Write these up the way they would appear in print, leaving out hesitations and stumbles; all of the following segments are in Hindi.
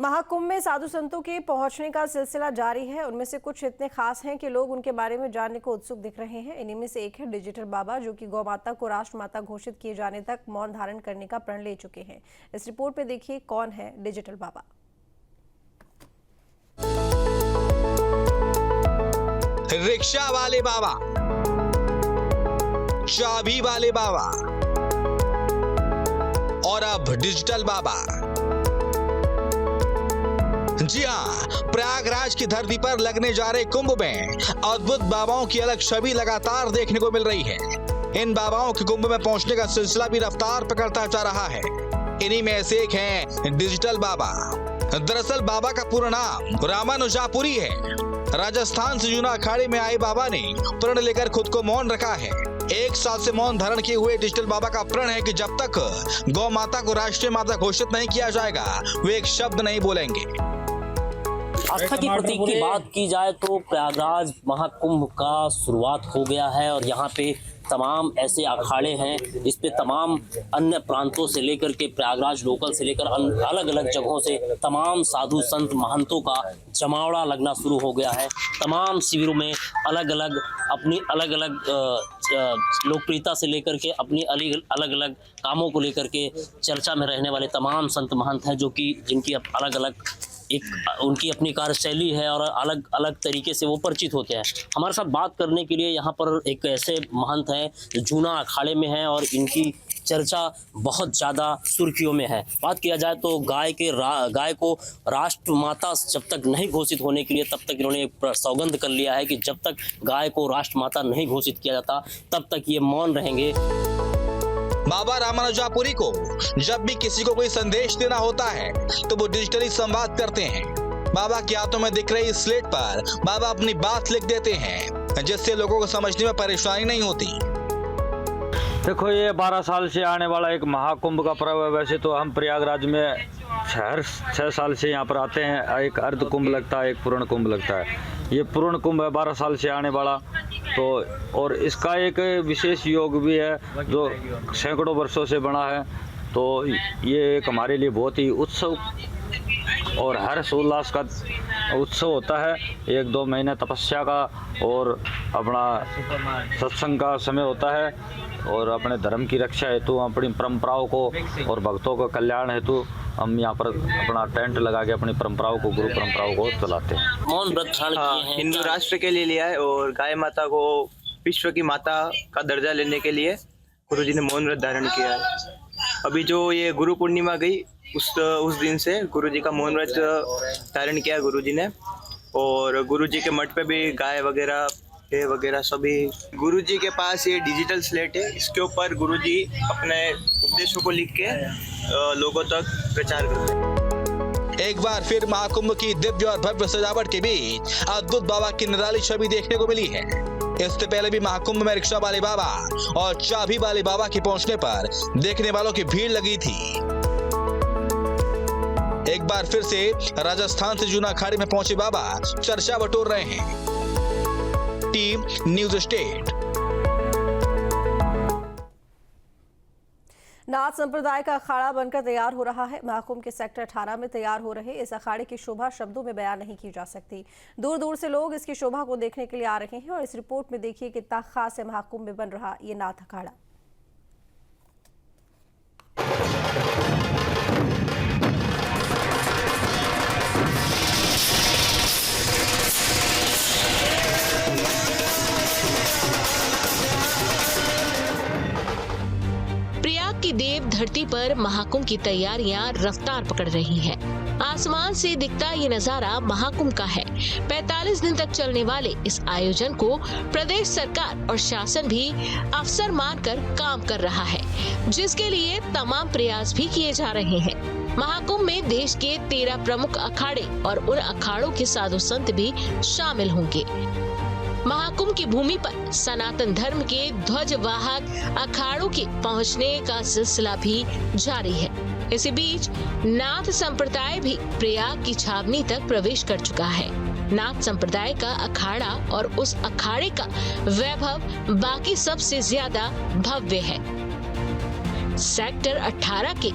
महाकुंभ में साधु संतों के पहुंचने का सिलसिला जारी है। उनमें से कुछ इतने खास हैं कि लोग उनके बारे में जानने को उत्सुक दिख रहे हैं। इन्हीं में से एक है डिजिटल बाबा, जो कि गौ माता को राष्ट्र माता घोषित किए जाने तक मौन धारण करने का प्रण ले चुके हैं। इस रिपोर्ट में देखिए कौन है डिजिटल बाबा। रिक्शा वाले बाबा, चाबी वाले बाबा और अब डिजिटल बाबा। जी हाँ, प्रयागराज की धरती पर लगने जा रहे कुंभ में अद्भुत बाबाओं की अलग छवि लगातार देखने को मिल रही है। इन बाबाओं के कुंभ में पहुंचने का सिलसिला भी रफ्तार पकड़ता जा रहा है। इन्हीं में से एक हैं डिजिटल बाबा। दरअसल बाबा का पूरा नाम रामानुजापुरी है। राजस्थान से जूना अखाड़े में आए बाबा ने प्रण लेकर खुद को मौन रखा है। 1 साल से मौन धारण किए हुए डिजिटल बाबा का प्रण है कि जब तक गौ माता को राष्ट्रीय माता घोषित नहीं किया जाएगा, वे एक शब्द नहीं बोलेंगे। आस्था की प्रतीक की बात की जाए तो प्रयागराज महाकुंभ का शुरुआत हो गया है और यहाँ पे तमाम ऐसे अखाड़े हैं जिस पे तमाम अन्य प्रांतों से लेकर के प्रयागराज लोकल से लेकर अलग अलग जगहों से तमाम साधु संत महंतों का जमावड़ा लगना शुरू हो गया है। तमाम शिविरों में अलग अलग अपनी अलग अलग लोकप्रियता से लेकर के अपनी अलग अलग कामों को लेकर के चर्चा में रहने वाले तमाम संत महंत हैं, जो कि जिनकी अलग अलग एक उनकी अपनी कार्यशैली है और अलग अलग तरीके से वो परिचित होते हैं। हमारे साथ बात करने के लिए यहाँ पर एक ऐसे महंत हैं जो जूना अखाड़े में हैं और इनकी चर्चा बहुत ज़्यादा सुर्खियों में है। बात किया जाए तो गाय को राष्ट्र माता जब तक नहीं घोषित होने के लिए, तब तक इन्होंने सौगंध कर लिया है कि जब तक गाय को राष्ट्र माता नहीं घोषित किया जाता तब तक ये मौन रहेंगे। बाबा रामानुजापुरी को जब भी किसी को कोई संदेश देना होता है तो वो डिजिटली संवाद करते हैं। बाबा के हाथों में दिख रही स्लेट पर बाबा अपनी बात लिख देते हैं, जिससे लोगों को समझने में परेशानी नहीं होती। देखो, ये 12 साल से आने वाला एक महाकुंभ का पर्व है। वैसे तो हम प्रयागराज में हर 6 साल से यहाँ पर आते हैं। एक अर्ध कुंभ लगता है, एक पूर्ण कुंभ लगता है। ये पूर्ण कुंभ है 12 साल से आने वाला। तो और इसका एक विशेष योग भी है जो सैकड़ों वर्षों से बना है। तो ये एक हमारे लिए बहुत ही उत्सव और हर्ष उल्लास का उत्सव होता है। 1-2 महीने तपस्या का और अपना सत्संग का समय होता है और अपने धर्म की रक्षा हेतु, अपनी परंपराओं को और भक्तों का कल्याण हेतु हम यहाँ पर अपना टेंट लगा के अपनी परंपराओं को, गुरु परंपराओं को चलाते हैं। मौन व्रत धारण किए हैं, हिंदू राष्ट्र के लिए लिया है और गाय माता को विश्व की माता का दर्जा लेने के लिए गुरुजी ने मौन व्रत धारण किया है। अभी जो ये गुरु पूर्णिमा गई उस दिन से गुरुजी का मौन व्रत धारण किया गुरुजी ने। और गुरुजी के मठ पे भी गाय वगैरह सभी। गुरुजी के पास ये डिजिटल स्लेट है, इसके ऊपर गुरुजी अपने उपदेशों को लिख के लोगों तक प्रचार करते हैं। एक बार फिर महाकुंभ की दिव्य और भव्य सजावट के बीच अद्भुत बाबा की निराली छवि देखने को मिली है। इससे पहले भी महाकुंभ में रिक्शा वाले बाबा और चाबी वाले बाबा के पहुंचने पर देखने वालों की भीड़ लगी थी। एक बार फिर से राजस्थान से जूना अखाड़े में पहुंचे बाबा चर्चा बटोर रहे हैं। Team news state. नाथ संप्रदाय का अखाड़ा बनकर तैयार हो रहा है। महाकुंभ के सेक्टर 18 में तैयार हो रहे इस अखाड़े की शोभा शब्दों में बयान नहीं की जा सकती। दूर दूर से लोग इसकी शोभा को देखने के लिए आ रहे हैं और इस रिपोर्ट में देखिए कितना खास है महाकुंभ में बन रहा ये नाथ अखाड़ा। की देव धरती पर महाकुंभ की तैयारियां रफ्तार पकड़ रही हैं। आसमान से दिखता ये नजारा महाकुंभ का है। 45 दिन तक चलने वाले इस आयोजन को प्रदेश सरकार और शासन भी अवसर मानकर काम कर रहा है, जिसके लिए तमाम प्रयास भी किए जा रहे हैं। महाकुंभ में देश के 13 प्रमुख अखाड़े और उन अखाड़ों के साधु संत भी शामिल होंगे। महाकुंभ की भूमि पर सनातन धर्म के ध्वजवाहक अखाड़ों के पहुंचने का सिलसिला भी जारी है। इसी बीच नाथ संप्रदाय भी प्रयाग की छावनी तक प्रवेश कर चुका है। नाथ संप्रदाय का अखाड़ा और उस अखाड़े का वैभव बाकी सबसे ज्यादा भव्य है। सेक्टर 18 के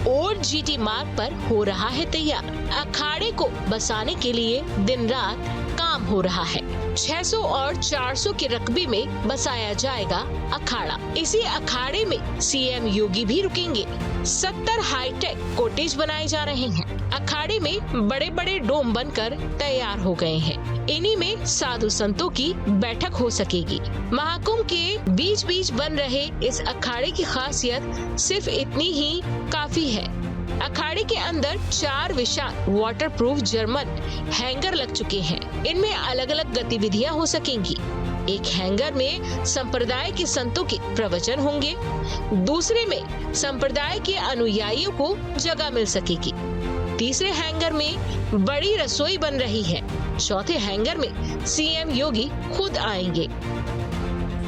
ओल्ड जीटी मार्ग पर हो रहा है तैयार। अखाड़े को बसाने के लिए दिन रात काम हो रहा है। 600 और 400 के रकबे में बसाया जाएगा अखाड़ा। इसी अखाड़े में सीएम योगी भी रुकेंगे। 70 हाईटेक कॉटेज बनाए जा रहे हैं। अखाड़े में बड़े बड़े डोम बनकर तैयार हो गए हैं। इन्हीं में साधु संतों की बैठक हो सकेगी। महाकुंभ के बीच बीच बन रहे इस अखाड़े की खासियत सिर्फ इतनी ही काफी है। अखाड़े के अंदर 4 विशाल वाटरप्रूफ जर्मन हैंगर लग चुके हैं। इनमें अलग अलग गतिविधियां हो सकेंगी। एक हैंगर में संप्रदाय के संतों के प्रवचन होंगे, दूसरे में संप्रदाय के अनुयायियों को जगह मिल सकेगी, तीसरे हैंगर में बड़ी रसोई बन रही है, चौथे हैंगर में सीएम योगी खुद आएंगे।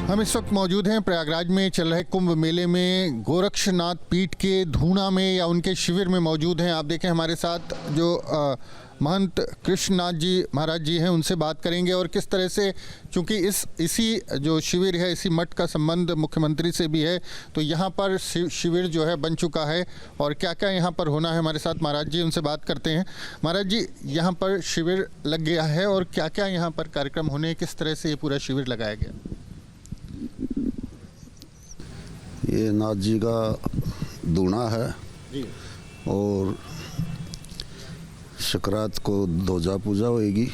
हम इस वक्त मौजूद हैं प्रयागराज में चल रहे कुंभ मेले में, गोरक्षनाथ पीठ के धूना में या उनके शिविर में मौजूद हैं। आप देखें हमारे साथ जो महंत कृष्णनाथ जी महाराज जी हैं, उनसे बात करेंगे और किस तरह से, चूँकि इसी जो शिविर है, इसी मठ का संबंध मुख्यमंत्री से भी है, तो यहाँ पर शिविर जो है बन चुका है और क्या क्या यहाँ पर होना है। हमारे साथ महाराज जी, उनसे बात करते हैं। महाराज जी, यहाँ पर शिविर लग गया है और क्या क्या यहाँ पर कार्यक्रम होने, किस तरह से ये पूरा शिविर लगाया गया? ये नाथ जी का दूना है और संक्रांत को ध्वजा पूजा होएगी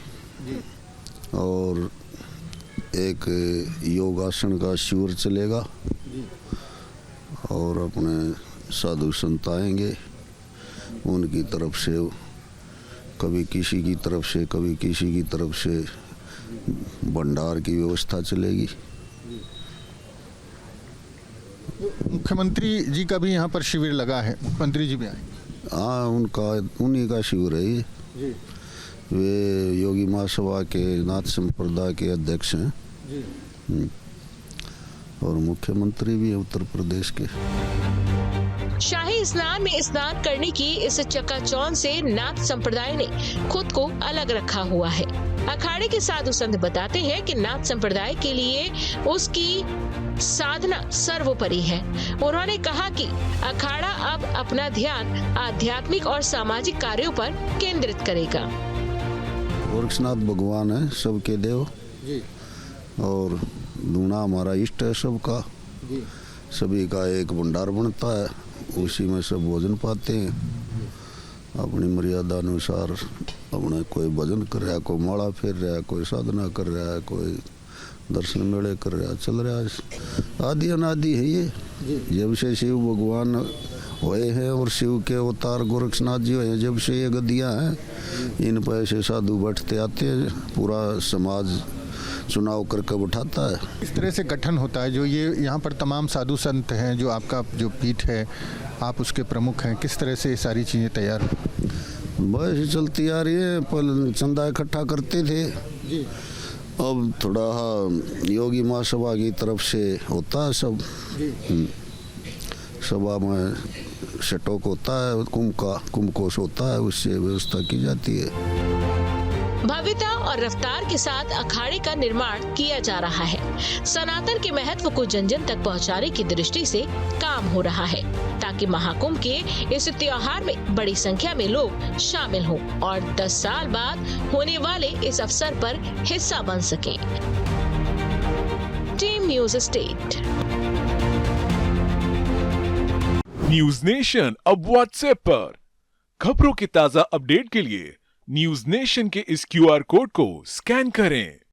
और एक योगासन का शिविर चलेगा और अपने साधु संत आएंगे। उनकी तरफ से कभी किसी की तरफ से कभी किसी की तरफ से भंडार की व्यवस्था चलेगी। मुख्यमंत्री जी का भी यहाँ पर शिविर लगा है, मुख्यमंत्री जी भी आए? हाँ, उन्हीं का शिविर है ये। वे योगी महासभा के नाथ संप्रदाय के अध्यक्ष हैं और मुख्यमंत्री भी है उत्तर प्रदेश के। शाही स्नान में स्नान करने की इस चकाचौंध से नाथ संप्रदाय ने खुद को अलग रखा हुआ है। अखाड़े के साधु संत बताते हैं कि नाथ संप्रदाय के लिए उसकी साधना सर्वोपरि है। उन्होंने कहा कि अखाड़ा अब अपना ध्यान आध्यात्मिक और सामाजिक कार्यों पर केंद्रित करेगा। गोरक्षनाथ भगवान है सबके देव और दूना हमारा इष्ट है सबका। सभी का एक भंडार बनता है, उसी में सब भोजन पाते हैं अपनी मर्यादा अनुसार। अपने कोई भजन कर रहा है, कोई माला फेर रहा है, कोई साधना कर रहा है, कोई दर्शन मेले कर रहा है, चल रहा है। आदि अनादि है ये। जब से शिव भगवान हुए हैं और शिव के अवतार गोरक्षनाथ जी हुए हैं, जब से ये गद्दियाँ हैं, इन पर ऐसे साधु बैठते आते हैं। पूरा समाज चुनाव करके उठाता है। इस तरह से गठन होता है। जो ये यहाँ पर तमाम साधु संत हैं, जो आपका जो पीठ है, आप उसके प्रमुख हैं, किस तरह से ये सारी चीज़ें तैयार हुई? बस चलती आ रही है। पहले चंदा इकट्ठा करते थे, अब थोड़ा योगी महासभा की तरफ से होता है सब। सभा में शटोक होता है, कुंभ कोष होता है, उससे व्यवस्था की जाती है। भव्यता और रफ्तार के साथ अखाड़े का निर्माण किया जा रहा है। सनातन के महत्व को जन जन तक पहुंचाने की दृष्टि से काम हो रहा है, ताकि महाकुंभ के इस त्योहार में बड़ी संख्या में लोग शामिल हों और 10 साल बाद होने वाले इस अवसर पर हिस्सा बन सकें। Team news state. News nation अब व्हाट्सएप पर खबरों के ताजा अपडेट के लिए न्यूज नेशन के इस QR कोड को स्कैन करें।